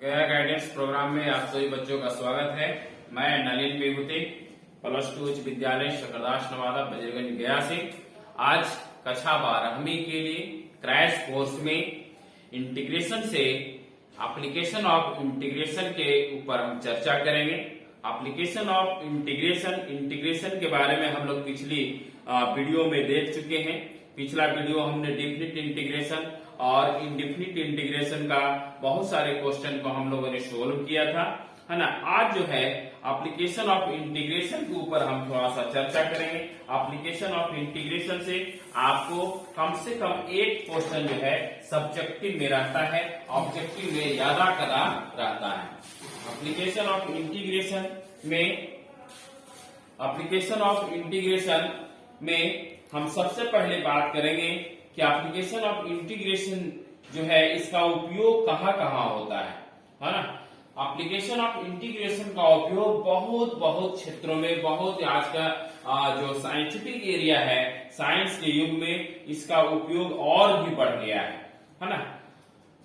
गया guidance programme में आप सभी बच्चों का स्वागत है। मैं नलिन विभूति +2 उच्च विद्यालय शकरदास नवादा बजरगंज गया से आज कक्षा 12वीं के लिए क्रैश कोर्स में इंटीग्रेशन से एप्लीकेशन ऑफ इंटीग्रेशन के ऊपर हम चर्चा करेंगे। एप्लीकेशन ऑफ इंटीग्रेशन के बारे में हम लोग पिछली वीडियो में देख चुके हैं। पिछला वीडियो हमने डेफिनिट इंटीग्रेशन और इनडेफिनिट इंटीग्रेशन का बहुत सारे क्वेश्चन को हम लोगों ने सोल्व किया था, है ना। आज जो है एप्लीकेशन ऑफ इंटीग्रेशन के ऊपर हम थोड़ा सा चर्चा करेंगे। एप्लीकेशन ऑफ इंटीग्रेशन से आपको कम से कम एक क्वेश्चन जो है सब्जेक्टिव में रहता है, ऑब्जेक्टिव में ज्यादा करा रहता है। एप्लीकेशन ऑफ इंटीग्रेशन में हम सबसे पहले बात करेंगे कि एप्लीकेशन ऑफ इंटीग्रेशन जो है इसका उपयोग कहाँ कहाँ होता है ना। एप्लीकेशन ऑफ इंटीग्रेशन का उपयोग बहुत क्षेत्रों में, बहुत आज का जो साइंटिफिक एरिया है, साइंस के युग में इसका उपयोग और भी बढ़ गया है ना।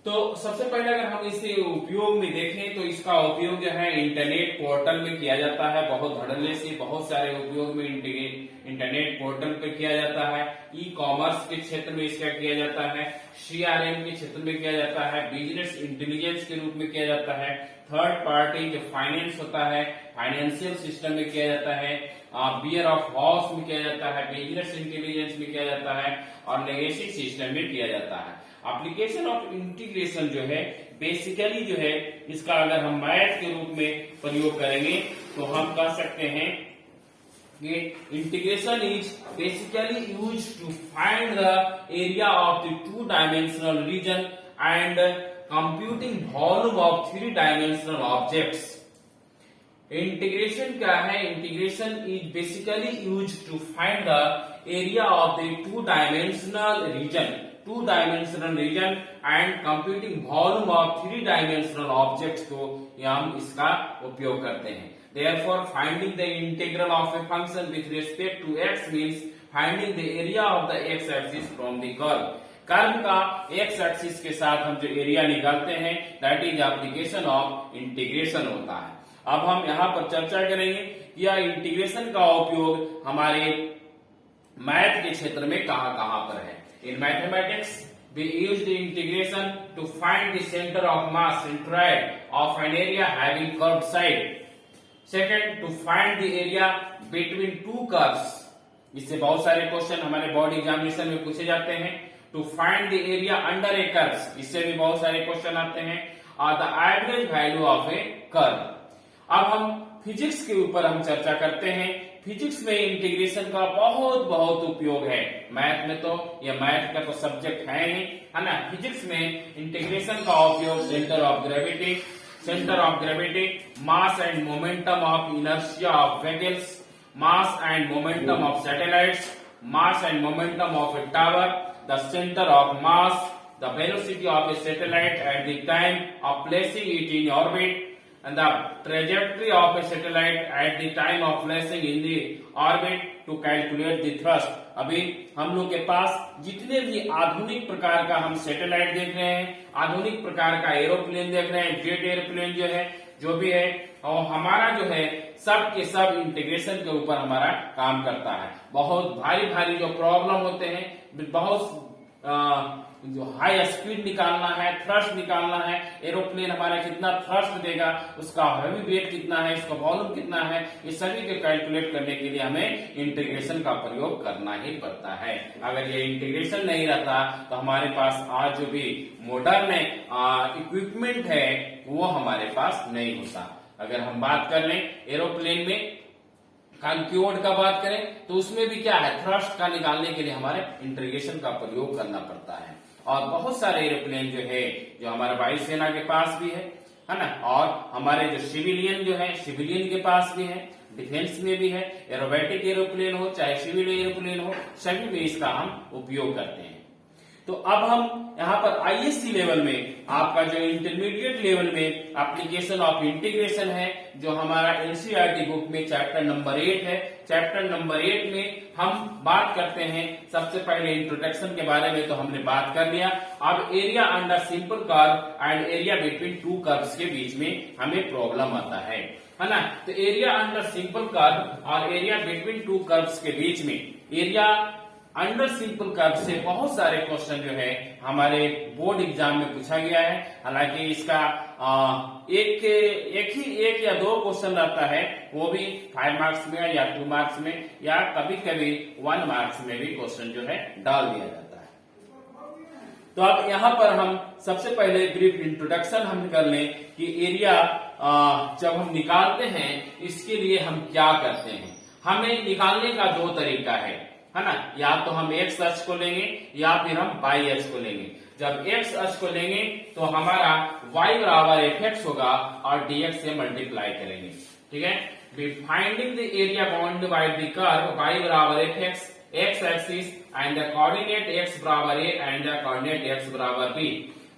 तो सबसे पहले अगर हम इसे उपयोग में देखें तो इसका उपयोग जो है इंटरनेट पोर्टल में किया जाता है। बहुत धड़ल्ले से बहुत सारे उपयोग में इंटरनेट पोर्टल पे किया जाता है। ई कॉमर्स के क्षेत्र में इसका किया जाता है, CRM के क्षेत्र में किया जाता है, बिजनेस इंटेलिजेंस के रूप में किया जाता है, थर्ड पार्टी जो फाइनेंस होता है फाइनेंशियल सिस्टम में किया जाता है, बियर ऑफ हाउस में किया जाता है, बिजनेस इंटेलिजेंस में किया जाता है और लेगेसी सिस्टम में किया जाता है। एप्लीकेशन ऑफ इंटीग्रेशन जो है बेसिकली जो है इसका अगर हम मैथ के रूप में प्रयोग करेंगे तो हम कह सकते हैं कि integration is basically use to find the area of the 2 dimensional region and computing volume of 3 dimensional objects. Integration क्या है? Integration is basically use to find the area of the 2 dimensional region and computing volume of 3 dimensional objects को हम इसका उपयोग करते हैं। Therefore, finding the integral of a function with respect to x means finding the area of the x axis from the curve. Curve का x axis के साथ हम जो एरिया निकालते हैं that is application of integration होता है। अब हम यहाँ पर चर्चा करेंगे कि यह इंटीग्रेशन का उपयोग हमारे मैथ के क्षेत्र में कहाँ पर है। In mathematics we use the integration to find the center of mass centroid of an area having curved side. Second, to find the area between two curves. इससे बहुत सारे क्वेश्चन हमारे बोर्ड एग्जामिनेशन में पूछे जाते हैं। To find the area under a curve, इससे भी बहुत सारे क्वेश्चन आते हैं। और the average value of a curve. अब हम फिजिक्स के ऊपर हम चर्चा करते हैं। फिजिक्स में इंटीग्रेशन का बहुत उपयोग है। मैथ में तो यह मैथ का तो सब्जेक्ट है ही, है ना। फिजिक्स में इंटीग्रेशन का उपयोग centre of gravity, mass and momentum of inertia of vehicles, mass and momentum of satellites, mass and momentum of A tower, the centre of mass, the velocity of A satellite at the time of placing it in orbit and the trajectory of a satellite at the time of placing in the orbit to calculate the thrust। अभी हम लोग के पास जितने भी आधुनिक प्रकार का हम सैटेलाइट देख रहे हैं, आधुनिक प्रकार का एरोप्लेन देख रहे हैं, जेट एरोप्लेन जो है, जो भी है, और हमारा जो है सब के सब इंटीग्रेशन के ऊपर हमारा काम करता है। बहुत भारी जो प्रॉब्लम होते हैं, बहुत जो हाई स्पीड निकालना है, थ्रस्ट निकालना है, एरोप्लेन हमारा कितना थ्रस्ट देगा, उसका हेवी वेट कितना है, इसका वॉल्यूम कितना है, ये सभी को कैलकुलेट करने के लिए हमें इंटीग्रेशन का प्रयोग करना ही पड़ता है। अगर ये इंटीग्रेशन नहीं रहता तो हमारे पास आज जो भी मॉडर्न इक्विपमेंट है वो हमारे पास नहीं होता। अगर हम बात कर लें एरोप्लेन में कीवर्ड का बात करें तो उसमें भी क्या है, थ्रस्ट का निकालने के लिए हमारे इंटीग्रेशन का प्रयोग करना पड़ता है। और बहुत सारे एरोप्लेन जो है जो हमारे वायुसेना के पास भी है ना, और हमारे जो सिविलियन जो है सिविलियन के पास भी है, डिफेंस में भी है, एरोबैटिक एरोप्लेन हो चाहे सिविल एरोप्लेन हो, सभी में इसका हम उपयोग करते हैं। तो अब हम यहाँ पर आईएससी लेवल में, आपका जो इंटरमीडिएट लेवल में एप्लीकेशन ऑफ इंटीग्रेशन है, जो हमारा एनसीईआरटी बुक में चैप्टर नंबर 8 है, चैप्टर नंबर 8 में हम बात करते हैं सबसे पहले इंट्रोडक्शन के बारे में, तो हमने बात कर लिया। अब area under simple curve and area between two curves के बीच में हमें प्रॉब्लम आता है ना। तो एरिया अंडर सिंपल कर्व और एरिया बिटवीन टू कर्व्स के बीच में, एरिया अंडर सिंपल कर्व से बहुत सारे क्वेश्चन जो है हमारे बोर्ड एग्जाम में पूछा गया है। हालांकि इसका एक या दो क्वेश्चन रहता है, वो भी 5 मार्क्स में या 2 मार्क्स में, या कभी कभी 1 मार्क्स में भी क्वेश्चन जो है डाल दिया जाता है। तो अब यहाँ पर हम सबसे पहले ब्रीफ इंट्रोडक्शन हम कर लें कि एरिया जब हम निकालते हैं इसके लिए हम क्या करते हैं। हमें निकालने का दो तरीका है ना, या तो हम एक्स अक्ष को लेंगे या फिर हम वाई अक्ष को लेंगे। जब एक्स अक्ष को लेंगे तो हमारा y बराबर fx होगा और dx से मल्टीप्लाई करेंगे, ठीक है। Finding the area bound by the curve y बराबर fx, x axis and the coordinate x बराबर a and the coordinate x बराबर b।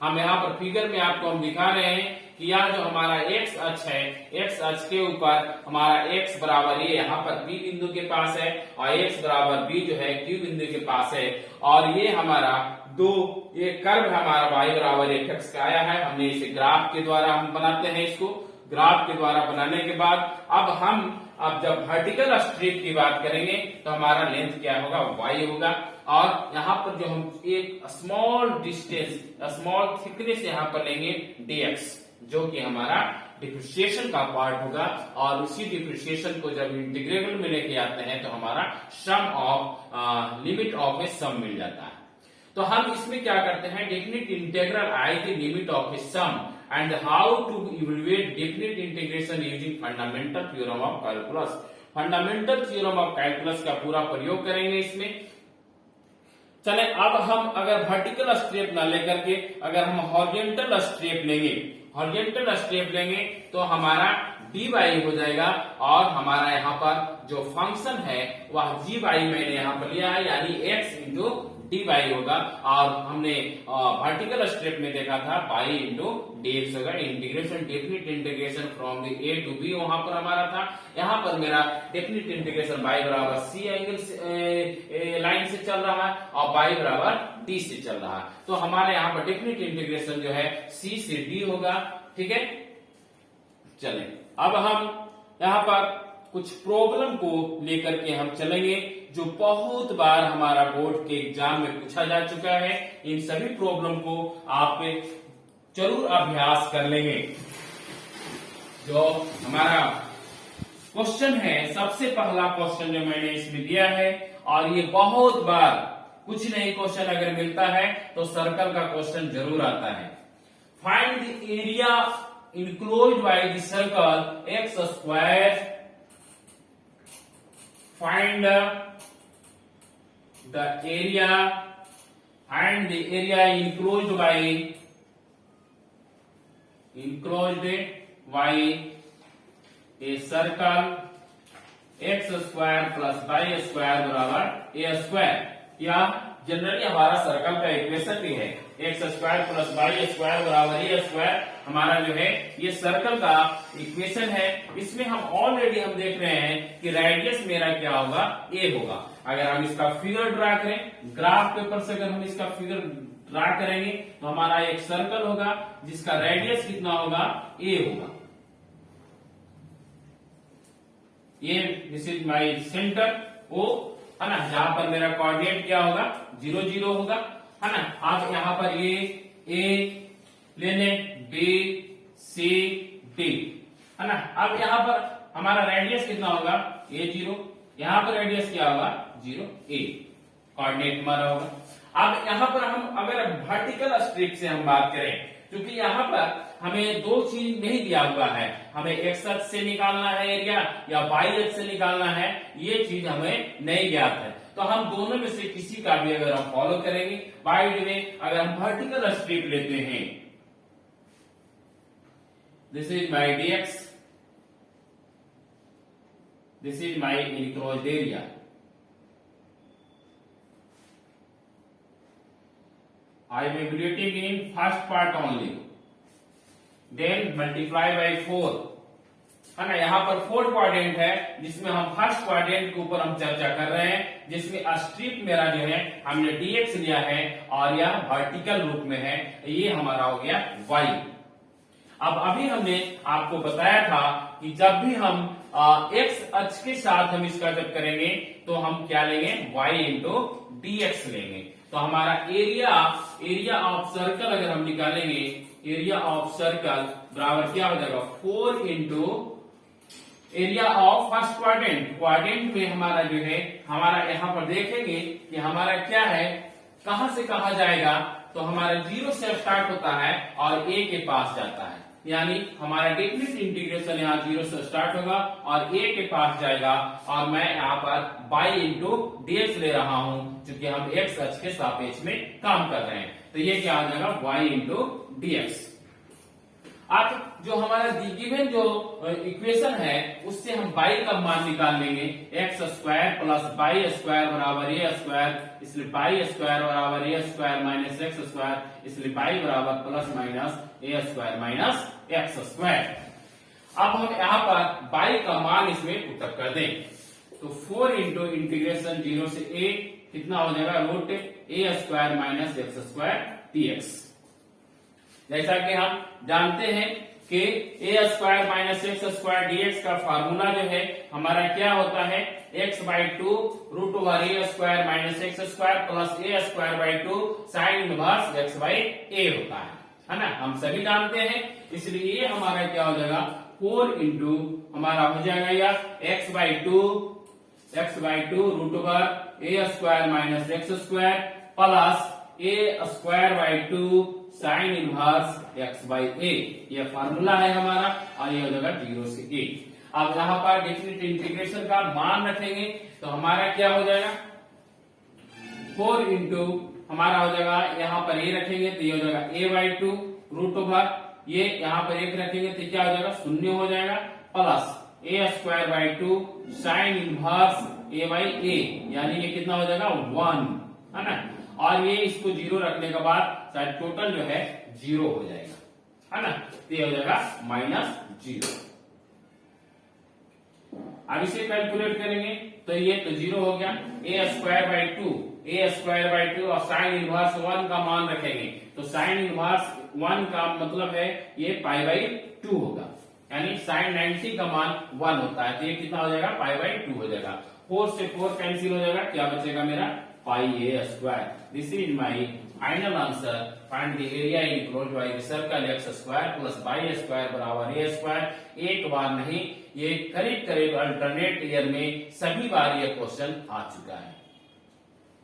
हम यहाँ पर फिगर में आपको हम दिखा रहे हैं कि यह जो हमारा x अक्ष है, x अक्ष के ऊपर हमारा x बराबर ये यहाँ पर B बिंदु के पास है और x बराबर B जो है Q बिंदु के पास है, और ये हमारा ये कर्व हमारा y बराबर fx का आया है। हमने इसे ग्राफ के द्वारा हम बनाते हैं, इसको ग्राफ के द्वारा बनाने के बाद अब जब वर्टिकल स्ट्रिप की बात करेंगे तो हमारा लेंथ क्या होगा, y होगा। और यहाँ पर जो हम एक स्मॉल डिस्टेंस, स्मॉल थिकनेस यहाँ पर लेंगे dx, जो कि हमारा डिप्रिसिएशन का पार्ट होगा, और उसी डिप्रिसिएशन को जब इंटीग्रेबल में लेके आते हैं तो हमारा sum of limit of a sum मिल जाता है। तो हम इसमें क्या करते हैं, definite integral I the limit of a sum and how to evaluate definite integration using fundamental theorem of calculus. Fundamental theorem of calculus का पूरा प्रयोग करेंगे इसमें। चले अब हम अगर वर्टिकल स्ट्रेप ना लेकर के अगर हम हॉरिजॉन्टल स्ट्रेप लेंगे, हॉरिजॉन्टल स्ट्रेप लेंगे तो हमारा dy हो जाएगा, और हमारा यहाँ पर जो फंक्शन है वह gy मैंने यहाँ पर लिया है, यानी x इंटू dy होगा। और हमने वर्टिकल स्ट्रेप में देखा था y इंटू dx होगा। Integration, definite integration from the a to b वहां पर हमारा था। यहाँ पर मेरा डेफिनिट इंटीग्रेशन y बराबर c एंगल लाइन से चल रहा है और y बराबर d से चल रहा है, तो हमारे यहाँ पर डेफिनिट इंटीग्रेशन जो है c से d होगा, ठीक है। चलें अब हम यहाँ पर कुछ प्रॉब्लम को लेकर के हम चलेंगे, जो बहुत बार हमारा बोर्ड के एग्जाम में पूछा जा चुका है। इन सभी प्रॉब्लम को आप जरूर अभ्यास कर लेंगे। जो हमारा क्वेश्चन है, सबसे पहला क्वेश्चन जो मैंने इसमें दिया है, और ये बहुत बार कुछ नहीं क्वेश्चन अगर मिलता है तो सर्कल का क्वेश्चन जरूर आता है। Find the area enclosed by the circle x square, find the area enclosed by a circle x square plus y square बराबर a square, या जनरली हमारा सर्कल का इक्वेशन भी है x square plus y square बराबर ए square. हमारा जो है ये सर्कल का इक्वेशन है। इसमें हम ऑलरेडी हम देख रहे हैं कि रेडियस मेरा क्या होगा, ए होगा। अगर हम इसका फिगर ड्रा करें, ग्राफ पेपर से अगर हम इसका फिगर ड्रा करेंगे तो हमारा एक सर्कल होगा जिसका रेडियस कितना होगा, ए होगा। ये this is my centre O, है ना। यहाँ पर मेरा कोऑर्डिनेट क्या होगा, 0 0 होगा, है ना। आप यहाँ पर ए लेने, बी सी डी, है ना। अब यहाँ पर हमारा रेडियस कितना होगा, a0, यहाँ पर रेडियस क्या होगा, 0 a, कोऑर्डिनेट हमारा होगा। अब यहाँ पर हम अगर वर्टिकल स्ट्रिप से हम बात करें, क्योंकि यहाँ पर हमें दो चीज नहीं दिया हुआ है, हमें एक्स अक्ष से निकालना है एरिया या वाई अक्ष से निकालना है, ये चीज हमें नहीं ज्ञात है। तो हम दोनों में से किसी का भी अगर हम फॉलो करेंगे, बाय द वे अगर हम वर्टिकल स्ट्रिप लेते हैं, this is my dx, this is my enclosed area. I am evaluating in first part only, then multiply by 4, है ना। यहाँ पर 4 क्वाड्रेंट है जिसमें हम फर्स्ट क्वाड्रेंट के ऊपर हम चर्चा कर रहे हैं, जिसमें स्ट्रिप मेरा जो है हमने dx लिया है और यह वर्टिकल रूप में है, ये हमारा हो गया y। अब अभी हमने आपको बताया था कि जब भी हम x अक्ष के साथ हम इसका जब करेंगे तो हम क्या लेंगे, y इंटू dx लेंगे। तो हमारा एरिया ऑफ सर्कल अगर हम निकालेंगे, एरिया ऑफ सर्कल बराबर क्या हो जाएगा, 4 into area of first quadrant में हमारा जो है, हमारा यहाँ पर देखेंगे कि हमारा क्या है, कहां से कहां जाएगा, तो हमारा 0 से स्टार्ट होता है और a के पास जाता है, यानी हमारा डेफिनेट इंटीग्रेशन यहाँ 0 से स्टार्ट होगा और a के पास जाएगा, और मैं यहाँ पर y इंटू dx ले रहा हूं क्योंकि हम x अक्ष के सापेक्ष में काम कर रहे हैं। तो ये क्या आ जाएगा, y इंटू dx। अब जो हमारा गिवन जो इक्वेशन है उससे हम y का मान निकाल लेंगे, x square plus y square बराबर a स्क्वायर, इसलिए वाई स्क्वायर बराबर a square minus x square, इसलिए y बराबर plus minus a square minus x square. अब हम यहाँ पर y का मान इसमें पुट कर दें, तो 4 इंटू इंटीग्रेशन 0 से a कितना हो जाएगा, root a square minus x square dx। जैसा कि हम जानते हैं कि a square minus x square dx का फार्मूला जो है हमारा क्या होता है, x by 2 root over a square minus x square plus a square by 2 sine inverse x by a होता है ना, हम सभी जानते हैं। इसलिए ये हमारा क्या हो जाएगा, 4 इंटू हमारा हो जाएगा या x by 2 root over a square minus x square plus a square by 2 sine inverse x by a, यह फार्मूला है हमारा, और ये हो जाएगा 0 से a। अब यहाँ पर डेफिनेट इंटीग्रेशन का मान रखेंगे तो हमारा क्या हो जाएगा, 4 इंटू हमारा हो जाएगा, यहाँ पर a रखेंगे तो ये हो जाएगा a बाई 2 रूट ओवर ये यहाँ पर 1 रखेंगे तो क्या हो जाएगा, 0 हो जाएगा, plus a square by 2 sine inverse a by a, यानी ये कितना हो जाएगा 1, है ना। और ये इसको 0 रखने के बाद शायद टोटल जो है 0 हो जाएगा, है ना, तो ये हो जाएगा -0। अब इसे कैलकुलेट करेंगे तो ये तो 0 हो गया, a स्क्वायर बाई 2 और साइन इनवर्स 1 का मान रखेंगे तो साइन इनवर्स 1 का मतलब है ये पाई बाई 2 होगा, यानी साइन 90 का मान 1 होता है, तो ये कितना हो जाएगा, पाई बाई 2 हो जाएगा। 4 से 4 कैंसिल हो जाएगा, क्या बचेगा मेरा, पाई a square. This is my final answer, find the area enclosed by the circle x square plus y square बराबर a स्क्वायर। एक बार नहीं, ये करीब करीब अल्टरनेट ईयर में सभी बार ये क्वेश्चन आ चुका है।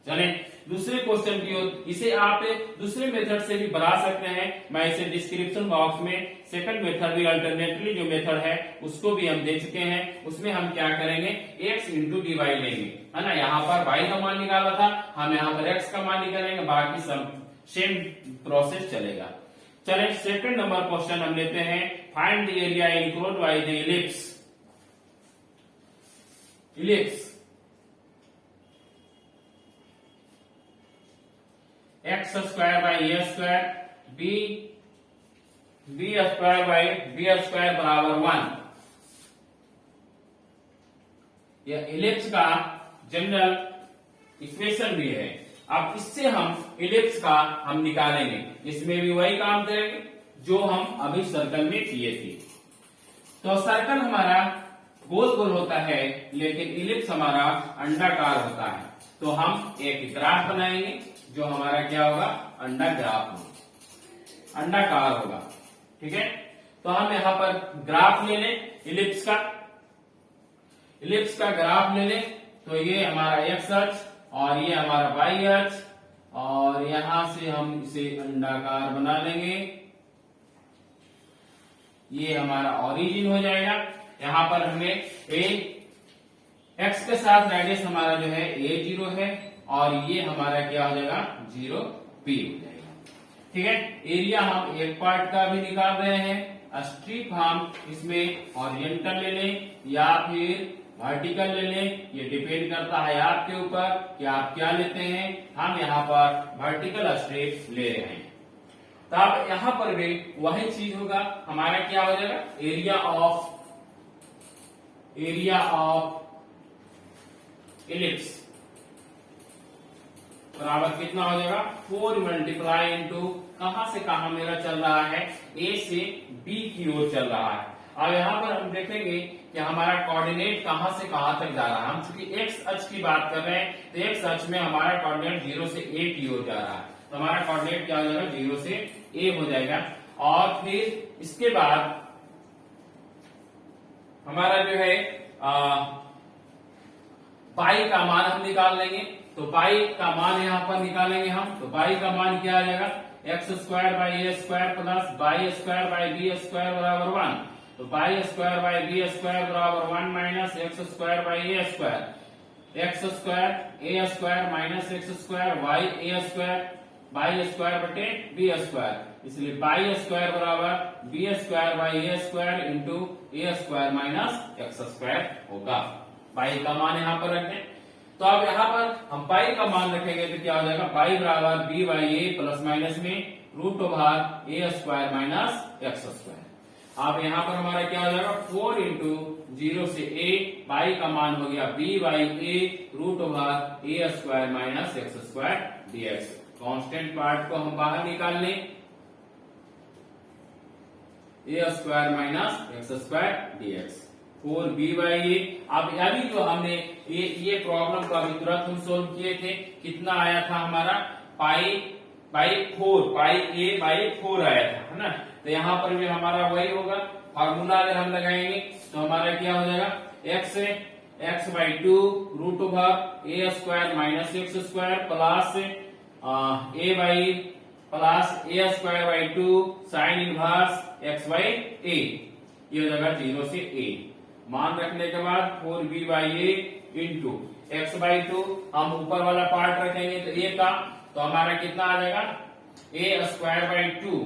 चलें दूसरे क्वेश्चन की ओर, इसे आप दूसरे मेथड से भी बना सकते हैं, मैं इसे डिस्क्रिप्शन बॉक्स में सेकंड मेथड भी अल्टरनेटली जो मेथड है उसको भी हम दे चुके हैं। उसमें हम क्या करेंगे, x इंटू dy लेंगे, है ना। यहाँ पर y का मान निकाला था, हम यहाँ पर x का मान निकालेंगे, बाकी सब सेम प्रोसेस चलेगा। चलें सेकंड नंबर क्वेश्चन हम लेते हैं, find the area enclosed by the ellipse. X square by A square b square by b square बराबर 1, यह इलिप्स का जनरल इक्वेशन भी है। अब इससे हम इलिप्स का हम निकालेंगे, इसमें भी वही काम करेंगे जो हम अभी सर्कल में किए थे। तो सर्कल हमारा गोल गोल होता है लेकिन इलिप्स हमारा अंडाकार होता है, तो हम एक ग्राफ बनाएंगे जो हमारा क्या होगा, अंडाग्राफ होगा, अंडाकार होगा, ठीक है। तो हम यहाँ पर ग्राफ ले लें इलिप्स का ग्राफ ले लें, तो ये हमारा एक्स अक्ष और ये हमारा वाई अक्ष, और यहां से हम इसे अंडाकार बना लेंगे, ये हमारा ओरिजिन हो जाएगा। यहाँ पर हमें एक्स के साथ रेडियस हमारा जो है a0 है, और ये हमारा क्या हो जाएगा 0p हो जाएगा, ठीक है। एरिया हम एक पार्ट का भी निकाल रहे हैं, स्ट्रिप हम इसमें हॉरिजॉन्टल ले लें या फिर वर्टिकल ले लें, ये डिपेंड करता है आपके ऊपर कि आप क्या लेते हैं। हम यहाँ पर वर्टिकल स्ट्रिप ले रहे हैं। तो अब यहाँ पर भी वही चीज होगा, हमारा क्या हो जाएगा, एरिया ऑफ इलिप्स बराबर कितना हो जाएगा, 4 मल्टीप्लाई इंटू कहां से कहां मेरा चल रहा है, ए से बी की ओर चल रहा है। अब यहाँ पर हम देखेंगे कि हमारा कोऑर्डिनेट कहां से कहां तक जा रहा है। हम चूंकि एक्स अक्ष की बात कर रहे हैं तो एक्स अक्ष में हमारा कोऑर्डिनेट 0 से a की ओर जा रहा है, तो हमारा कोऑर्डिनेट क्या हो जाएगा, 0 से a हो जाएगा। और फिर इसके बाद हमारा जो है पाई का मान हम निकाल लेंगे। तो पाई का मान यहाँ पर निकालेंगे हम, तो पाई का मान क्या आ जाएगा, x square by A square plus y square by b square बराबर 1। तो y square by b square बराबर 1 minus x square by A square, x square a square minus x square y a square y square बटे b square, इसलिए y square बराबर b square by A square into a square minus x square होगा। Y का मान यहाँ पर रखें। तो अब यहाँ पर हम पाई का मान रखेंगे तो क्या हो जाएगा, पाई बराबर b by a plus minus में रूट ओवर ए स्क्वायर माइनस एक्स स्क्वायर। अब यहाँ पर हमारा क्या हो जाएगा, 4 इंटू 0 से a, पाई का मान हो गया b by A root over A square minus x square dx। Constant part को हम बाहर निकाल लें, A square minus x square dx, 4b by A. अब अभी जो हमने ये प्रॉब्लम को अभी तुरंत हम सोल्व किए थे, कितना आया था हमारा, pi by 4, pi A by 4 आया था, है ना। तो यहाँ पर भी हमारा वही होगा, फार्मूला अगर हम लगाएंगे तो हमारा क्या हो जाएगा, X by 2 root over A square minus x square plus A by plus A square by 2 sine inverse x by A, ये हो जाएगा 0 से a। मान रखने के बाद 4b by A into x by 2, हम ऊपर वाला पार्ट रखेंगे तो a का, तो हमारा कितना आ जाएगा, ए स्क्वायर बाई 2,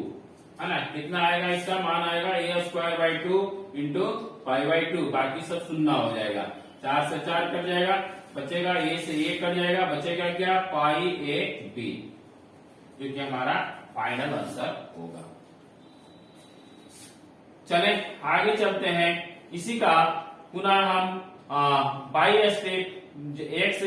है ना। कितना आएगा, इसका मान आएगा A square by 2 into pi by 2, बाकी सब शून्य हो जाएगा, 4 से 4 कट जाएगा, बचेगा ए से ए कट जाएगा, बचेगा क्या, पाई ए बी, जो कि हमारा फाइनल आंसर होगा। चले आगे चलते हैं। इसी का पुनः हम बाई स्टेप, एक्स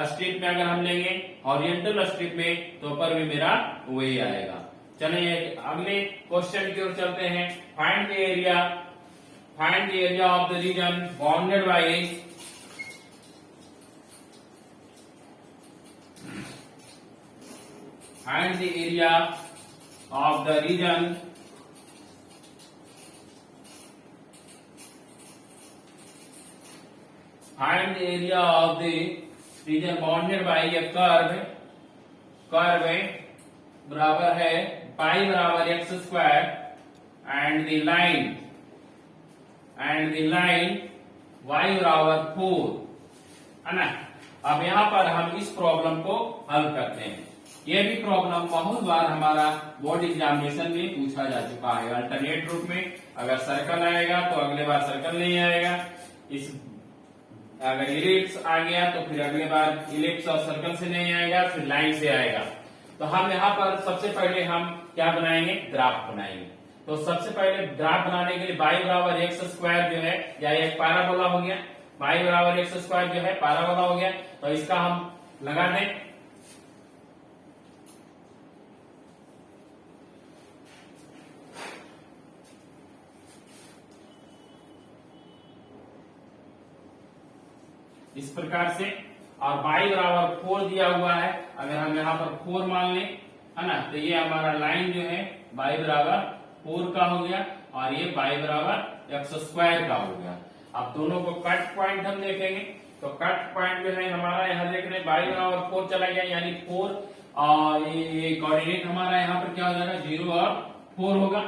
स्ट्रिप में अगर हम लेंगे ओरिएंटल स्ट्रिप में, तो पर भी मेरा वही आएगा। चलिए अगले क्वेश्चन की ओर चलते हैं। Find the area of the reason bounded by find the area of the region bounded by a curve बराबर है पाई बराबर x square and the line y बराबर 4, है ना। अब यहाँ पर हम इस प्रॉब्लम को हल करते हैं। ये भी प्रॉब्लम बहुत बार हमारा बोर्ड एग्जामिनेशन में पूछा जा चुका है अल्टरनेट रूप में। अगर सर्कल आएगा तो अगले बार सर्कल नहीं आएगा, अगर इलिप्स आ गया तो फिर अगले बार इलिप्स और सर्कल से नहीं आएगा, फिर लाइन से आएगा। तो हम यहाँ पर सबसे पहले हम क्या बनाएंगे, ग्राफ बनाएंगे। तो सबसे पहले ग्राफ बनाने के लिए y बराबर एक्स स्क्वायर जो है, या एक पैराबोला हो गया, y बराबर एक्स स्क्वायर जो है पैराबोला हो गया, तो इसका हम लगा दें। इस प्रकार से, और y बराबर 4 दिया हुआ है, अगर हम यहाँ पर 4 मान लें, है ना, तो ये हमारा लाइन जो है y बराबर 4 का हो गया, और ये y बराबर एक्स स्क्वायर का हो गया। अब दोनों को कट पॉइंट हम देखेंगे, तो कट पॉइंट जो है हमारा यहाँ देख रहे हैं y बराबर 4 चला गया, यानी 4, और ये कोऑर्डिनेट हमारा यहाँ पर क्या हो जाएगा, 0 और 4 होगा,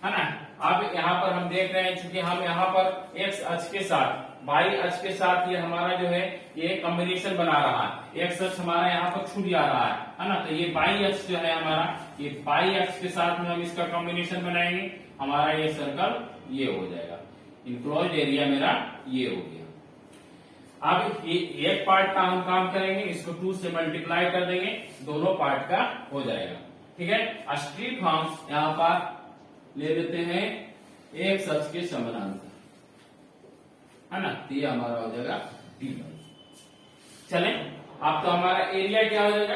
है ना। अब यहाँ पर हम देख रहे हैं, चूंकि हम यहाँ पर x अक्ष के साथ y अक्ष के साथ ये हमारा जो है ये कॉम्बिनेशन बना रहा है, x अक्ष हमारा यहाँ पर छूट जा रहा है ना। तो ये y अक्ष जो है हमारा, ये y अक्ष के साथ में हम इसका कॉम्बिनेशन बनाएंगे, हमारा ये सर्कल ये हो जाएगा, इनक्लोज्ड एरिया मेरा ये हो गया। अब एक पार्ट का हम काम करेंगे, इसको 2 से मल्टीप्लाई कर देंगे, दोनों पार्ट का हो जाएगा। ठीक है, स्ट्रिप हम यहाँ पर ले लेते हैं एक अक्ष के समानांतर, है ना, तो ये हमारा हो जाएगा डी। चले, अब तो हमारा एरिया क्या हो जाएगा,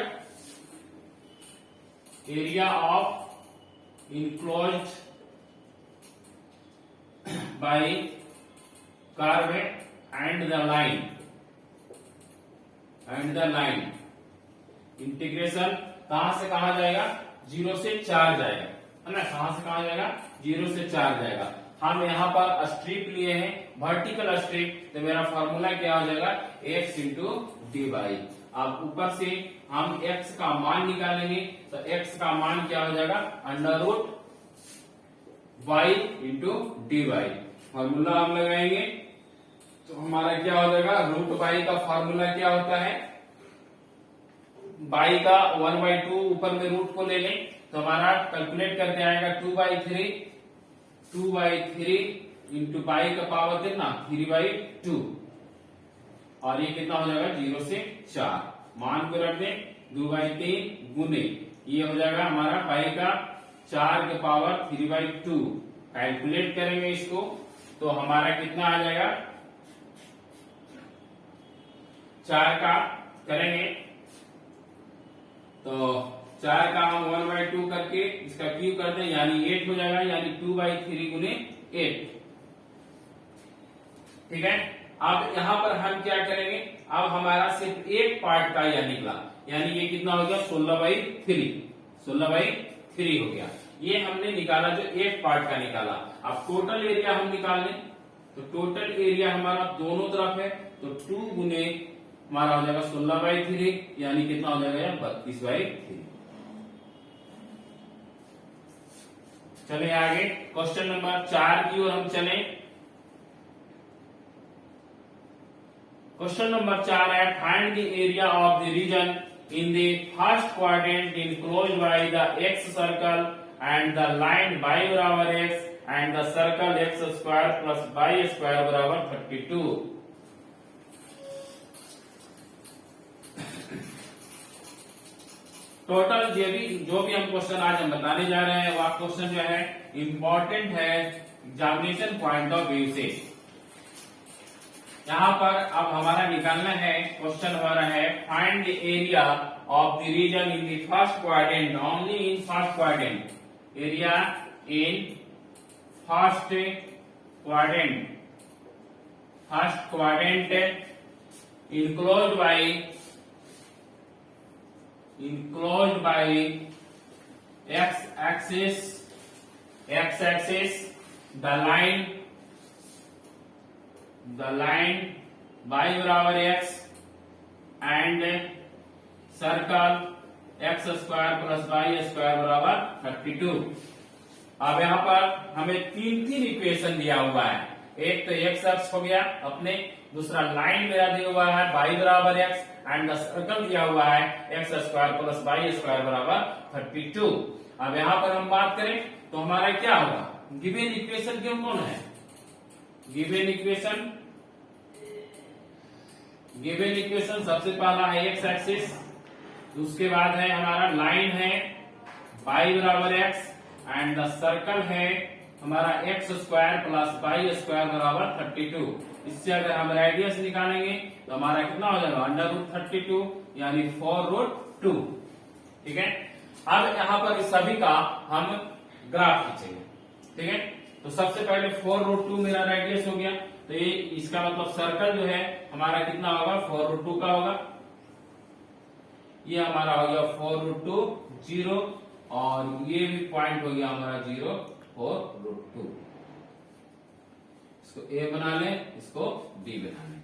area of enclosed bye curve and the line integration कहां से कहां जाएगा, 0 से 4 जाएगा, है ना, कहां से कहां जाएगा, 0 से 4 जाएगा। हम यहाँ पर स्ट्रिप लिए हैं, वर्टिकल स्ट्रिप, तो मेरा फॉर्मूला क्या हो जाएगा, x इंटू डी वाई। अब ऊपर से हम x का मान निकालेंगे, तो x का मान क्या हो जाएगा, under root y into d y. Formula हम लगाएंगे तो हमारा क्या हो जाएगा, रूट y का फॉर्मूला क्या होता है, y का 1/2 ऊपर में रूट को ले लें, तो हमारा कैलकुलेट करके आएगा 2/3 इंटू y का पावर कितना, 3/2, और ये कितना हो जाएगा, 0 से 4, मान को रख दें, 2/3 गुने ये हो जाएगा हमारा y का 4 के पावर 3/2। कैलकुलेट करेंगे इसको तो हमारा कितना आ जाएगा, 4 का करेंगे तो 4 का हम 1/2 करके इसका क्यूब कर दें, यानी 8 हो जाएगा, यानी 2/3 गुने 8। ठीक है, अब यहाँ पर हम क्या करेंगे, अब हमारा सिर्फ एक पार्ट का यह निकला, यानी ये कितना हो गया, 16/3 हो गया। ये हमने निकाला जो एक पार्ट का निकाला। अब टोटल एरिया हम निकाल लें, तो टोटल एरिया हमारा दोनों तरफ है, तो 2 गुने हमारा हो जाएगा 16/3, यानी कितना हो जाएगा, 32/3। चले आगे क्वेश्चन नंबर 4 की ओर हम चले। क्वेश्चन नंबर 4 है, find the area of the region in the first quadrant enclosed by the x circle and the line y बराबर x and the circle x square plus y square बराबर 32। Total जो भी हम question आज हम बताने जा रहे हैं, वह क्वेश्चन जो है इंपॉर्टेंट है एग्जामिनेशन पॉइंट ऑफ व्यू से। यहाँ पर अब हमारा निकालना है, क्वेश्चन हमारा है, find the area of the region in the first quadrant, only in first quadrant, area in first quadrant enclosed by x axis, the line y बराबर x and circle x square plus y square बराबर 32। अब यहाँ पर हमें तीन equation दिया हुआ है, एक तो x अक्ष हो गया अपने, दूसरा लाइन मेरा दिया हुआ है y बराबर x एंड द सर्कल दिया हुआ है x square plus y square बराबर 32। अब यहाँ पर हम बात करें तो हमारा क्या होगा, गिवन इक्वेशन क्यों कौन है, गिवन इक्वेशन सबसे पहला है x एक्सिस, उसके बाद है हमारा लाइन है y बराबर x एंड द सर्कल है हमारा x square plus y square बराबर 32। इससे अगर हम रेडियस निकालेंगे तो हमारा कितना हो जाएगा, √32 यानी 4√2। ठीक है, अब यहाँ पर सभी का हम ग्राफ खींचेंगे। ठीक है, तो सबसे पहले 4√2 मेरा रेडियस हो गया, तो ये इसका मतलब सर्कल जो है हमारा कितना होगा, 4√2 का होगा, ये हमारा हो गया 4√2 0, और ये भी पॉइंट हो गया हमारा 0 4√2। इसको A बना लें, इसको B बना लें।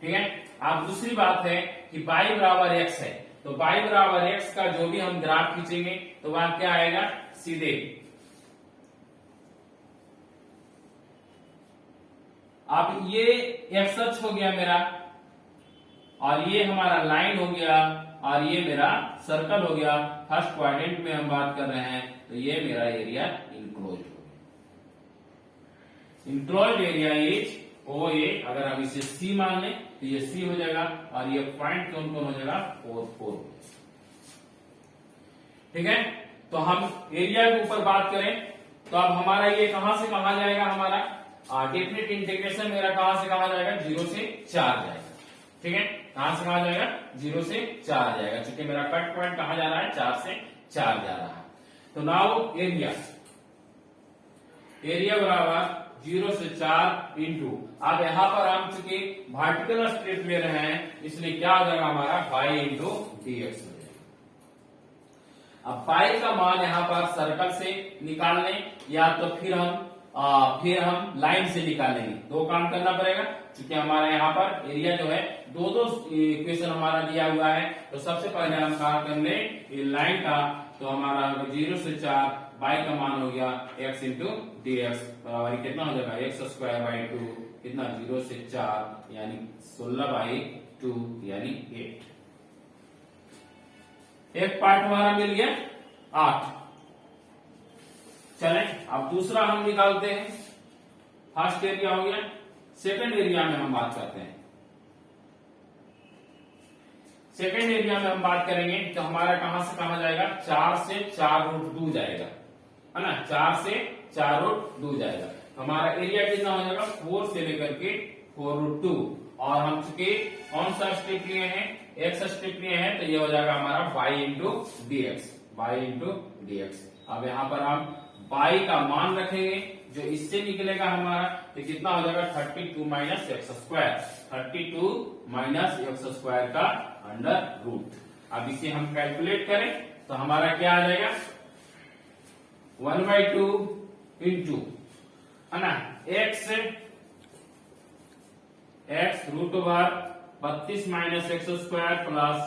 ठीक है, अब दूसरी बात है कि y बराबर x है, तो y बराबर x का जो भी हम ग्राफ खींचेंगे तो वहां क्या आएगा, सीधे अब ये x अक्ष हो गया मेरा, और ये हमारा लाइन हो गया, और ये मेरा सर्कल हो गया। फर्स्ट क्वाड्रेंट में हम बात कर रहे हैं, तो ये मेरा एरिया इनक्लोज्ड हो गया। इनक्लोज्ड एरिया इज ओ ए, अगर हम इसे सी मान लें तो ये सी हो जाएगा और ये पॉइंट कौन कौन हो जाएगा, 4 4। ठीक है, तो हम एरिया के ऊपर बात करें तो अब हमारा ये कहां से कहां जाएगा, हमारा डेफिनेट इंटीग्रेशन मेरा कहां से कहां जाएगा, 0 से 4 जाएगा। ठीक है, कहां से कहां जाएगा, 0 से 4 जाएगा, क्योंकि मेरा कट पॉइंट कहां जा रहा है, 4 से 4 जा रहा है। तो नाउ एरिया बराबर 0 से 4 इंटू, अब यहाँ पर हम चूंकि वर्टिकल स्ट्रिप ले रहे हैं इसलिए क्या हो जाएगा हमारा, पाई इंटू डीएक्स हो जाएगा। अब पाई का मान यहाँ पर सर्कल से निकाल लें या तो फिर हम लाइन से निकालेंगे, दो काम करना पड़ेगा क्योंकि हमारा यहाँ पर एरिया जो है दो इक्वेशन हमारा दिया हुआ है। तो सबसे पहले हम काम कर ले लाइन का, तो हमारा 0 से 4 बाई का मान हो गया x इंटू डी एक्स बराबर कितना हो जाएगा, एक्स स्क्वायर बाई 2 कितना, 0 से 4 यानी 16 बाई 2 यानी 8। एक पार्ट हमारा मिल गया 8। चलें अब दूसरा हम निकालते हैं। फर्स्ट एरिया हो गया, सेकंड एरिया में हम बात करते हैं। सेकंड एरिया में हम बात करेंगे तो हमारा कहां से कहां जाएगा, 4 से 4 रूट 2 जाएगा, है ना, 4 से 4 रूट 2 जाएगा। हमारा एरिया कितना हो जाएगा, 4 से लेकर के 4 रूट 2, और हम चुके कौन सा स्ट्रिप लिए हैं, एक्स स्ट्रिप लिए हैं, तो ये हो जाएगा हमारा by into D x, by into D x. अब यहाँ पर हम बाई का मान रखेंगे, जो इससे निकलेगा हमारा तो कितना हो जाएगा, 32 minus x square, 32 minus x square का अंडर रूट। अब इसे हम कैलकुलेट करें तो हमारा क्या आ जाएगा, 1/2 इंटू, है ना, x root over 32 minus x square plus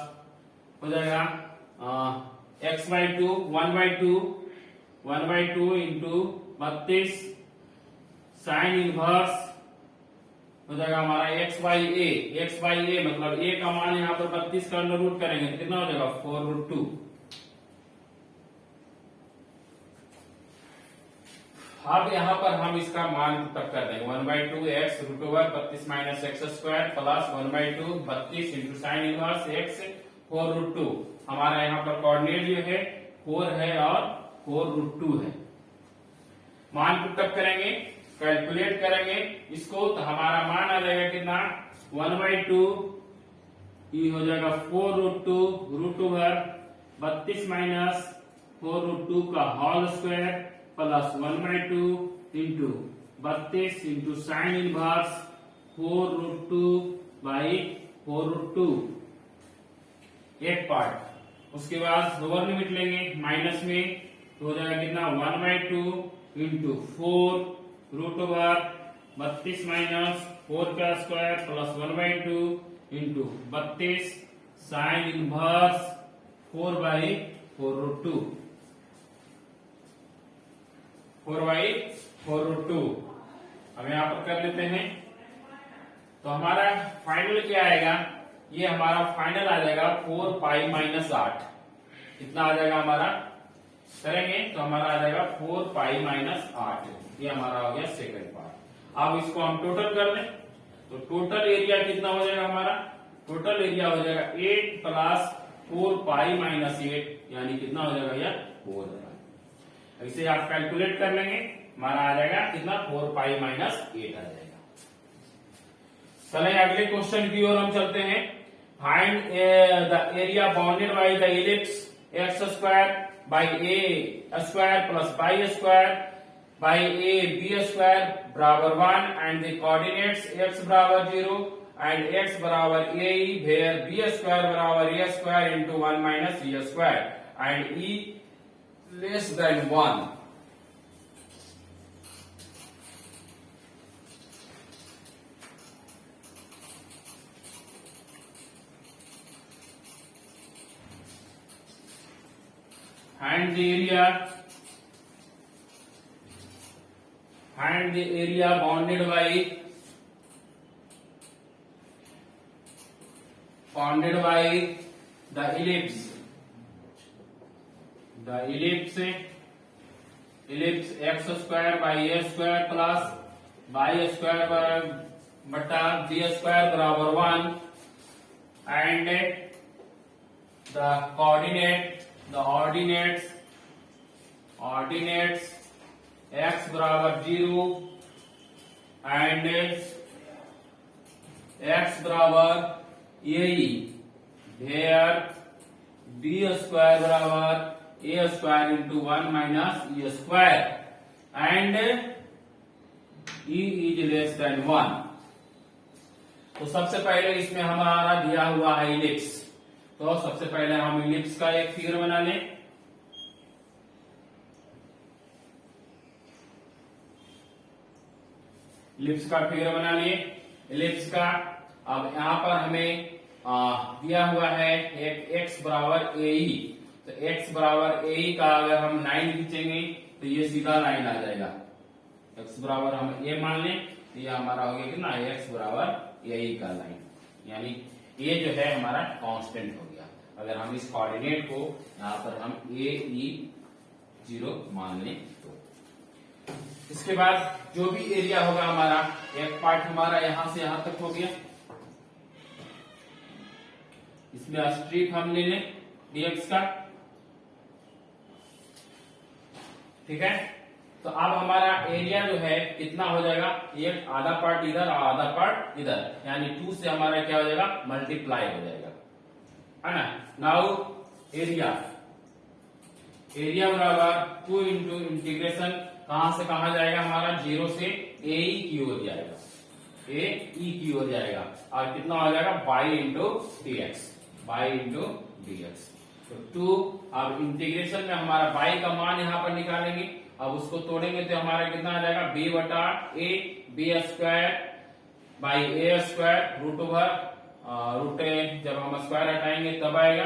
हो जाएगा x/2 1/2 इंटू 32 साइन इनवर्स हो जाएगा हमारा x/a मतलब a का मान यहाँ पर 32 का अंडर रूट करेंगे तो कितना हो जाएगा, 4 रूट 2। अब यहाँ पर हम इसका मान तक कर देंगे, 1/2 x root over 32 minus x square plus 1/2 32 into sine inverse x 4 root 2। हमारा यहाँ पर कोऑर्डिनेट जो है 4 है और 4 रूट 2 है। मान पुटअप करेंगे, कैलकुलेट करेंगे इसको तो हमारा मान आ जाएगा कितना, 1/2 ये हो जाएगा 4 root 2 root over 32 minus 4 root 2 का whole square plus 1/2 into 32 into sine inverse 4 root 2 by 4 root 2 एक पार्ट। उसके बाद लोअर लिमिट लेंगे माइनस में तो हो जाएगा कितना, 1/2 इंटू 4 रूट ओवर 32 माइनस 4 का square plus 1/2 into 32 sine inverse 4 by 4 root 2, 4/4 root 2। अब यहाँ पर कर लेते हैं तो हमारा फाइनल क्या आएगा, ये हमारा फाइनल आ जाएगा 4 पाई माइनस 8। कितना आ जाएगा हमारा, करेंगे तो हमारा आ जाएगा 4 पाई माइनस 8। ये हमारा हो गया सेकंड पार्ट। अब इसको हम टोटल कर लें तो टोटल एरिया कितना हो जाएगा हमारा, टोटल एरिया हो जाएगा 8 प्लस 4 पाई माइनस 8 यानी कितना हो जाएगा, यार 4। इसे आप कैलकुलेट कर लेंगे, हमारा आ जाएगा कितना, 4 पाई माइनस 8 आ जाएगा। चलिए अगले क्वेश्चन की ओर हम चलते हैं। Find the area bounded by the ellipse x square by A square plus y square by a B square बराबर 1 एंड द कोऑर्डिनेट्स एक्स बराबर 0 एंड एक्स बराबर ए वेयर बी स्क्वायर बराबर ए square into 1 minus A square and E less than 1। Find the area bounded by the ellipse x square by a square plus y square बटा B square बराबर 1 and the ordinates x बराबर 0 and x बराबर ए where B square बराबर ए square into 1 minus A square and e is less than 1। तो सबसे पहले इसमें हमारा दिया हुआ है इलिप्स, तो सबसे पहले हम इलिप्स का एक फिगर बना लें। इलिप्स का फिगर बना लिए। इलिप्स का अब यहां पर हमें दिया हुआ है एक x बराबर ए, तो x बराबर ए का अगर हम लाइन खींचेंगे तो ये सीधा लाइन आ जाएगा। x बराबर हम a मान लें तो ये हमारा हो गया कितना, x बराबर ए का लाइन, यानी ये जो है हमारा कांस्टेंट हो गया। अगर हम इस कोऑर्डिनेट को यहाँ पर हम AE0 मान लें तो इसके बाद जो भी एरिया होगा हमारा, एक पार्ट हमारा यहां से यहां तक हो गया, इसमें स्ट्रिप हम ले लें dx का, ठीक है। तो अब हमारा एरिया जो है कितना हो जाएगा, एक आधा पार्ट इधर और आधा पार्ट इधर, यानी 2 से हमारा क्या हो जाएगा, मल्टीप्लाई हो जाएगा, है ना। नाउ एरिया बराबर 2 इंटू इंटीग्रेशन कहां से कहां जाएगा हमारा, 0 से ए की ओर जाएगा, ए की ओर जाएगा, और कितना हो जाएगा बाई इंटू dx। तो 2, अब इंटीग्रेशन में हमारा बाई का मान यहां पर निकालेंगे, अब उसको तोड़ेंगे तो हमारा कितना आ जाएगा, b बटा A, B square by A square root over root A, जब हम स्क्वायर हटाएंगे तब आएगा,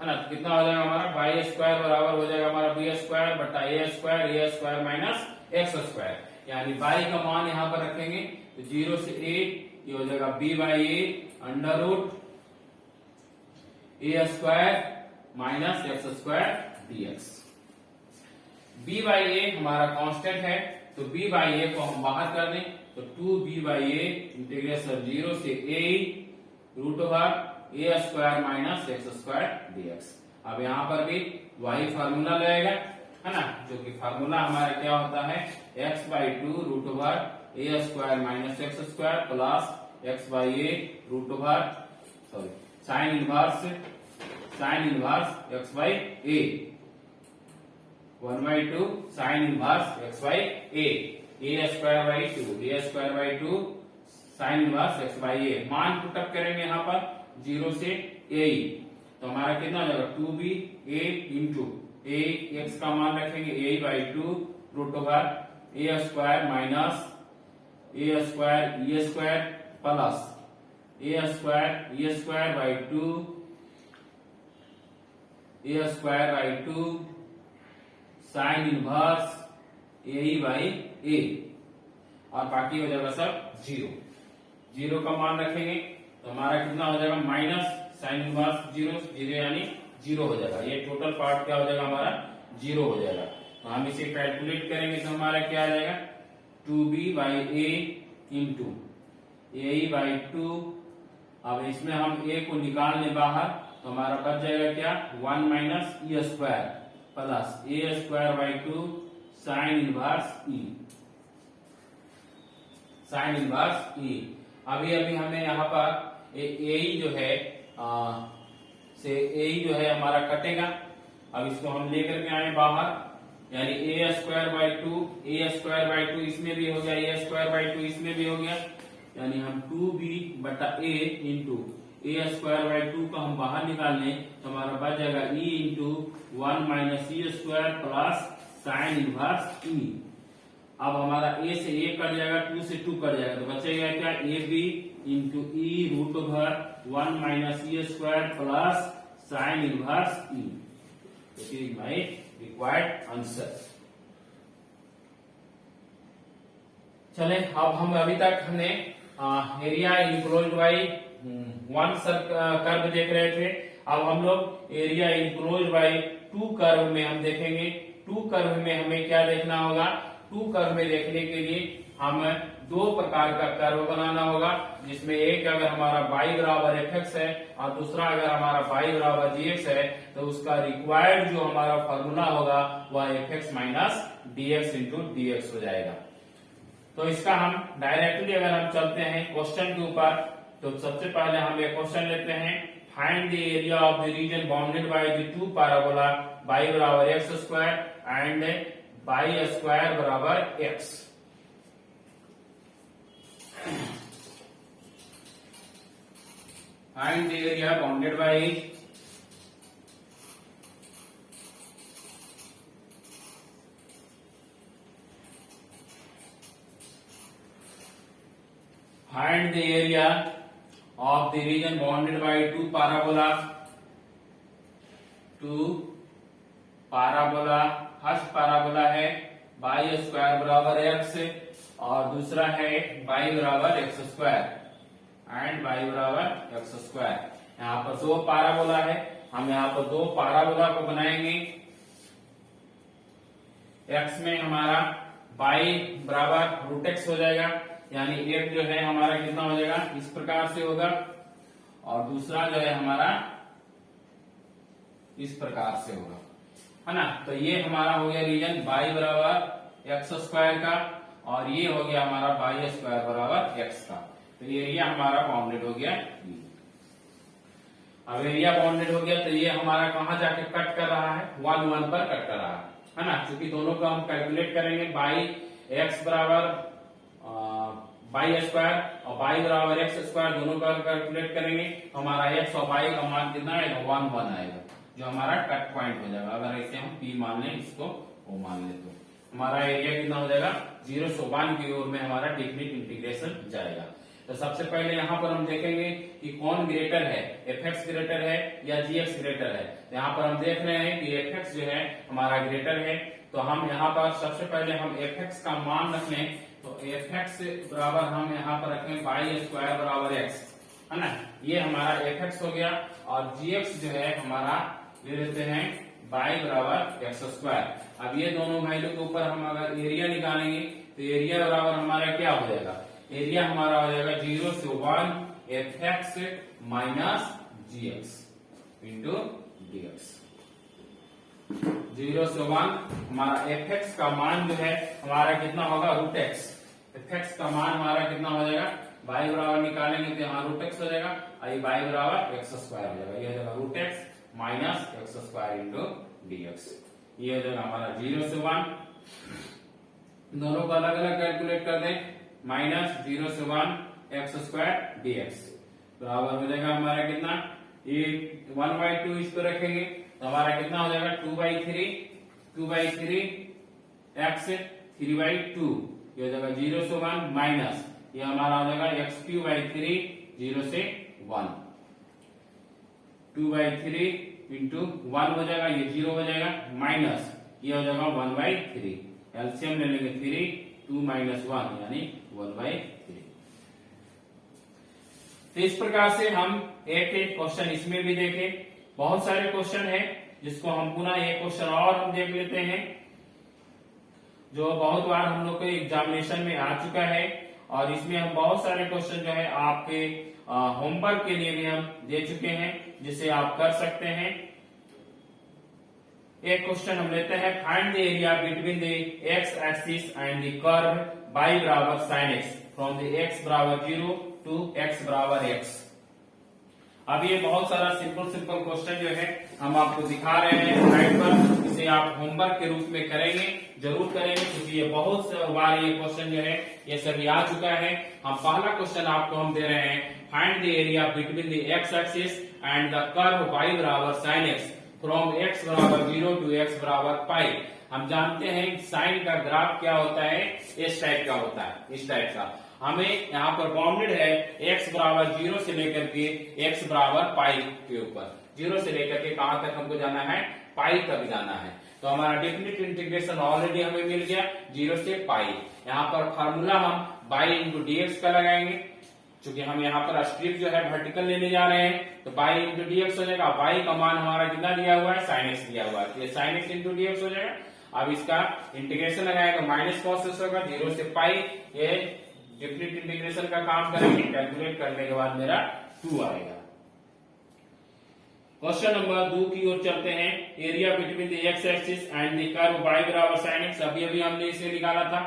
है ना। तो कितना हो जाएगा हमारा बाई स्क्वायर बराबर हो जाएगा हमारा बी स्क्वायर बटा ए स्क्वायर माइनस एक्स स्क्वायर, यानी बाई का मान यहां पर रखेंगे तो 0 से ए, ये हो जाएगा b by A under root A square minus x square dx। b by A हमारा कांस्टेंट है, तो b बाई ए को हम बाहर कर दें तो 2b बाई ए इंटीग्रेशन 0 से a root over A square minus x square dx। अब यहाँ पर भी वही फार्मूला लगेगा, है ना, जो कि फार्मूला हमारा क्या होता है, x by 2 root over A square minus x square plus X by A root over sine inverse x by A 1/2 sine inverse x by A square by 2 sine inverse x by A. मान put up करेंगे यहाँ पर 0 से ए, तो हमारा कितना हो जाएगा 2b a into A, x का मान रखेंगे a by 2 root over A square minus A square plus A square by 2 sine inverse A by A, और बाकी हो जाएगा सब 0 का मान रखेंगे तो हमारा कितना हो जाएगा माइनस साइन इनवर्स 0 यानी 0 हो जाएगा। ये टोटल पार्ट क्या हो जाएगा हमारा 0 हो जाएगा। तो हम इसे कैलकुलेट करेंगे तो हमारा क्या आ जाएगा 2b by A into A by 2। अब इसमें हम a को निकाल लें बाहर तो हमारा बच जाएगा क्या 1 minus e square plus A square by 2 sine inverse e। अभी हमें यहाँ पर ए जो है जो है हमारा कटेगा। अब इसको हम लेकर के आए बाहर, यानी ए स्क्वायर बाई 2 इसमें भी हो गया, ए स्क्वायर बाई 2 इसमें भी हो गया, यानी हम 2b बटा ए इंटू ए स्क्वायर बाई 2 का हम बाहर निकाल लें तो हमारा बच जाएगा e into 1 minus e square plus sine inverse e। अब हमारा a से a कट जाएगा, 2 से 2 कट जाएगा, तो बचेगा क्या a b into e root over 1 minus e square plus sine inverse e। This is my required answer. चले, अब हम अभी तक हमने एरिया इनक्लोज्ड बाई 1 कर्व देख रहे थे। अब हम लोग एरिया इनक्लोज्ड बाई 2 कर्व में हम देखेंगे। 2 कर्व में हमें क्या देखना होगा, 2 कर्व में देखने के लिए हम दो प्रकार का कर्व बनाना होगा, जिसमें एक अगर हमारा y बराबर fx है और दूसरा अगर हमारा y बराबर gx है, तो उसका रिक्वायर्ड जो हमारा फॉर्मूला होगा वह fx minus dx into dx हो जाएगा। तो इसका हम डायरेक्टली अगर हम चलते हैं क्वेश्चन के ऊपर, तो सबसे पहले हम एक क्वेश्चन लेते हैं, find the area of the reason bounded by the two parabola y बराबर x square and y square बराबर x। Find the area bounded by of the region bounded by two parabola. First parabola है y square बराबर x और दूसरा है y बराबर x square and y बराबर x square. यहाँ पर दो पैराबोला है, हम यहाँ पर दो पैराबोला को बनाएंगे। x में हमारा y बराबर रूट एक्स हो जाएगा, यानी एक जो है हमारा कितना हो जाएगा, इस प्रकार से होगा, और दूसरा जो है हमारा इस प्रकार से होगा, है ना। तो ये हमारा हो गया रीजन y बराबर एक्स स्क्वायर का, और ये हो गया हमारा y स्क्वायर बराबर x का। तो ये एरिया हमारा बाउंडेड हो गया। अब एरिया बाउंडेड हो गया तो ये हमारा कहाँ जाके कट कर रहा है, 1 1 पर कट कर रहा है ना। क्योंकि दोनों को हम कैलकुलेट करेंगे, y x बराबर y स्क्वायर और y बराबर x स्क्वायर दोनों का कैलकुलेट करेंगे, हमारा x और y का मान कितना आएगा, 1 1 आएगा, जो हमारा कट पॉइंट हो जाएगा। अगर ऐसे हम p मान लें, इसको o मान लें, तो हमारा एरिया कितना हो जाएगा, 0 से 1 की ओर में हमारा डेफिनिट इंटीग्रेशन जाएगा। तो सबसे पहले यहाँ पर हम देखेंगे कि कौन ग्रेटर है, fx ग्रेटर है या gx ग्रेटर है। तो यहाँ पर हम देख रहे हैं कि fx जो है हमारा ग्रेटर है, तो हम यहाँ पर सबसे पहले हम fx का मान रख लें। तो fx बराबर हम यहाँ पर रखें y स्क्वायर बराबर x, है ना, ये हमारा fx हो गया, और gx जो है हमारा ले लेते हैं y बराबर एक्स स्क्वायर। अब ये दोनों वैल्यू के ऊपर हम अगर एरिया निकालेंगे तो एरिया बराबर हमारा क्या हो जाएगा, एरिया हमारा हो जाएगा 0 से 1 fx minus gx into dx। 0 से 1 हमारा fx का मान जो है हमारा कितना होगा, रूट एक्स। fx का मान हमारा कितना हो जाएगा, y बराबर निकालेंगे तो यहाँ रूट एक्स हो जाएगा, और y बराबर एक्स स्क्वायर हो जाएगा, ये हो जाएगा root x minus x square into dx। ये हो जाएगा हमारा 0 से 1, दोनों को अलग अलग कैलकुलेट कर दें, माइनस 0 से 1 एक्स स्क्वायर dx बराबर हो जाएगा हमारा कितना, ये 1/2 इस पर रखेंगे तो हमारा कितना हो जाएगा, 2/3 एक्स 3/2, ये हो जाएगा 0 से 1 माइनस ये हमारा हो जाएगा x3/3 0 से 1, 2/3 इंटू 1 हो जाएगा, ये 0 हो जाएगा, माइनस ये हो जाएगा 1/3, एलसीएम ले लेंगे 3 2 माइनस 1 यानी 1/3। तो इस प्रकार से हम एक एक क्वेश्चन इसमें भी देखे, बहुत सारे क्वेश्चन है जिसको हम पुनः एक क्वेश्चन और हम देख लेते हैं, जो बहुत बार हम लोग के एग्जामिनेशन में आ चुका है, और इसमें हम बहुत सारे क्वेश्चन जो है आपके होमवर्क के लिए भी हम दे चुके हैं, जिसे आप कर सकते हैं। एक क्वेश्चन हम लेते हैं, find the area between the x axis and the curve y बराबर sin x from the x बराबर 0 टू x बराबर x। अब ये बहुत सारा सिंपल क्वेश्चन जो है हम आपको दिखा रहे हैं स्लाइड पर, इसे आप होमवर्क के रूप में करेंगे, जरूर करेंगे, क्योंकि ये बहुत बार ये क्वेश्चन जो है ये सभी आ चुका है। हम पहला क्वेश्चन आपको हम दे रहे हैं, find the area between the x axis and the curve y बराबर sin x फ्रॉम x बराबर 0 टू x बराबर पाई। हम जानते हैं साइन का ग्राफ क्या होता है, इस टाइप का होता है, इस टाइप का। हमें यहाँ पर बाउंडेड है x बराबर 0 से लेकर के x बराबर पाई के ऊपर, 0 से लेकर के कहां तक हमको जाना है, पाई तक जाना है। तो हमारा डेफिनेट इंटीग्रेशन ऑलरेडी हमें मिल गया 0 से पाई। यहाँ पर फार्मूला हम y इंटू dx का लगाएंगे, क्योंकि हम यहाँ पर स्ट्रिप जो है वर्टिकल लेने जा रहे हैं, तो y इंटू dx हो जाएगा। y का मान हमारा कितना दिया हुआ है, sin x दिया हुआ है, तो ये sin x इंटू dx हो जाएगा। अब इसका इंटीग्रेशन लगाएगा माइनस कॉस होगा 0 से पाई, ये डिफरेंट इंटीग्रेशन का काम करेंगे, कैलकुलेट करने के बाद मेरा 2 आएगा। क्वेश्चन नंबर 2 की ओर चलते हैं। Area between the x axis and the curve y बराबर sin x, अभी अभी हमने इसे निकाला था,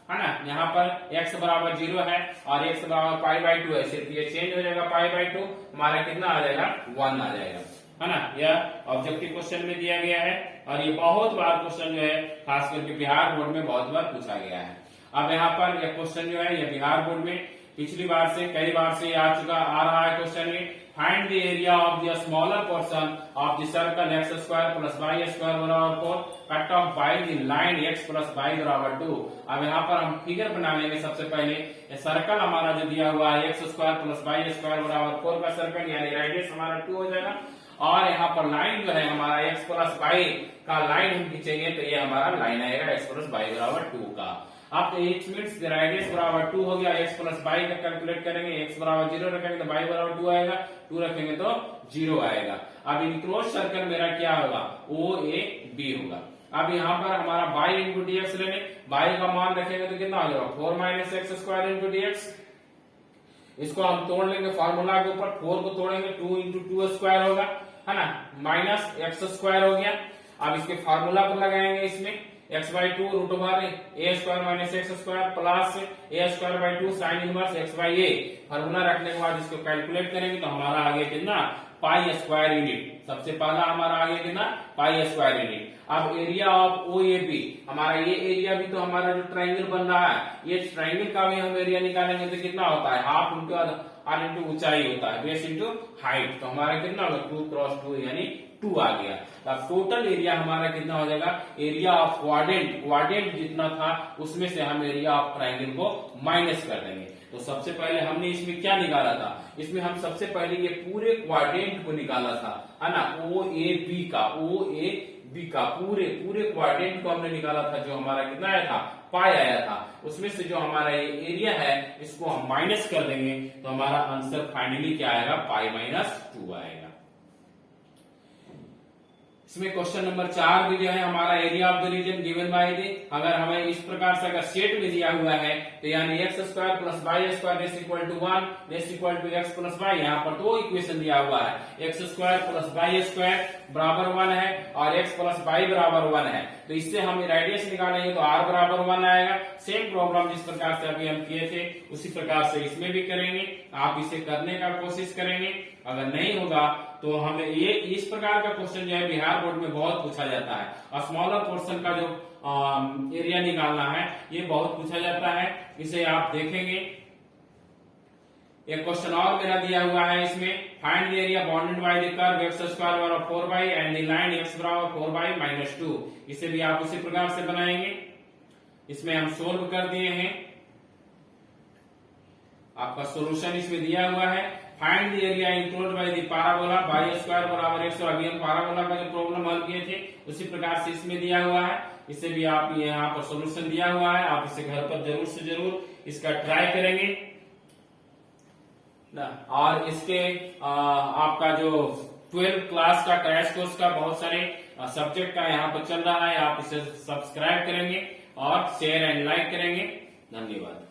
है ना। यहाँ पर x बराबर 0 है और x बराबर पाई बाई 2 है, सिर्फ ये चेंज हो जाएगा, पाई बाई 2 हमारा कितना आ जाएगा 1 आ जाएगा, है ना। यह ऑब्जेक्टिव क्वेश्चन में दिया गया है और ये बहुत बार क्वेश्चन जो है खास करके बिहार बोर्ड में बहुत बार पूछा गया है। अब यहाँ पर यह क्वेश्चन जो है ये बिहार बोर्ड में पिछली बार से कई बार से आ रहा है क्वेश्चन में। Find the area of the smaller portion of the circle x square plus y square बराबर 4 cut off by the line x plus y बराबर 2। अब यहाँ पर हम फिगर बना लेंगे। सबसे पहले सर्कल हमारा जो दिया हुआ है x square plus y square बराबर 4 का सर्कल, यानी रेडियस हमारा 2 हो जाएगा और यहाँ पर लाइन जो है हमारा एक्स प्लस वाई का लाइन हम खींचेंगे तो ये हमारा लाइन आएगा एक्स प्लस वाई बराबर 2 का। अब तो इट मीन्स रेडियस बराबर 2 हो गया, एक्स प्लस वाई का कैलकुलेट करेंगे, एक्स बराबर 0 रखेंगे तो वाई बराबर 2 आएगा, 2 रखेंगे तो 0 आएगा। अब इनक्लोज सर्कल मेरा क्या होगा, ओ ए बी होगा। अब यहाँ पर हमारा बाई इंटू डी एक्स लेंगे, बाई का मान रखेंगे तो कितना हो जाएगा 4 minus x square into D x. इसको हम तोड़ लेंगे फॉर्मूला के ऊपर, 4 को तोड़ेंगे 2 इंटू 2 स्क्वायर होगा, है ना, माइनस एक्स स्क्वायर हो गया। अब इसके फॉर्मूला पर लगाएंगे, इसमें x by 2 root over A square minus x square plus A square by 2 sine inverse x by a. Formula रखने के बाद इसको कैलकुलेट करेंगे तो हमारा आ गया कितना पाई स्क्वायर यूनिट। सबसे पहला हमारा आ गया कितना पाई स्क्वायर यूनिट। अब area of O A B, हमारा ये एरिया भी तो हमारा जो ट्राइंगल बन रहा है, ये ट्राइंगल का भी हम एरिया निकालेंगे तो कितना होता है हाफ इंटू आर इंटू ऊंचाई होता है, बेस इंटू हाइट, तो हमारा कितना होगा 2 क्रॉस 2 यानी 2 आ गया। अब टोटल एरिया हमारा कितना हो जाएगा, एरिया ऑफ क्वाड्रेंट जितना था उसमें से हम एरिया ऑफ ट्राइंगल को माइनस कर देंगे। तो सबसे पहले हमने इसमें क्या निकाला था, इसमें हम सबसे पहले ये पूरे क्वाड्रेंट को निकाला था, है ना, ओ ए बी का पूरे क्वाड्रेंट को हमने निकाला था, जो हमारा कितना आया था पाई आया था। उसमें से जो हमारा ये एरिया है इसको हम माइनस कर देंगे तो हमारा आंसर फाइनली क्या आएगा पाई माइनस 2 आएगा। इसमें क्वेश्चन नंबर 4 भी जो है हमारा area of the region given by the, अगर हमें इस प्रकार से अगर सेट में दिया हुआ है तो यानी x square plus y square is equal to 1 is equal to x plus y. यहाँ पर दो इक्वेशन दिया हुआ है, x square plus y square बराबर 1 है और एक्स प्लस वाई बराबर 1 है। तो इससे हम रेडियस निकालेंगे तो आर बराबर 1 आएगा। सेम प्रॉब्लम जिस प्रकार से अभी हम किए थे उसी प्रकार से इसमें भी करेंगे। आप इसे करने का कोशिश करेंगे, अगर नहीं होगा तो हमें ये इस प्रकार का क्वेश्चन जो है बिहार बोर्ड में बहुत पूछा जाता है और स्मॉलर पोर्शन का जो एरिया निकालना है ये बहुत पूछा जाता है, इसे आप देखेंगे। एक क्वेश्चन और मेरा दिया हुआ है इसमें, find the area bounded by the curve x square बराबर 4 by and the line x बराबर 4 बाई माइनस 2। इसे भी आप उसी प्रकार से बनाएंगे। इसमें हम सोल्व कर दिए हैं, आपका सॉल्यूशन इसमें दिया हुआ है। Find the area include by the parabola by square बराबर एक्स, और अभी हम पैराबोला का जो प्रॉब्लम हल किए थे उसी प्रकार से इसमें दिया हुआ है। इसे भी आप यहाँ पर सॉल्यूशन दिया हुआ है, आप इसे घर पर जरूर से जरूर इसका ट्राई करेंगे ना। और इसके आपका जो 12th क्लास का क्रैश कोर्स का बहुत सारे सब्जेक्ट का यहाँ पर चल रहा है, आप इसे सब्सक्राइब करेंगे और शेयर एंड लाइक करेंगे। धन्यवाद।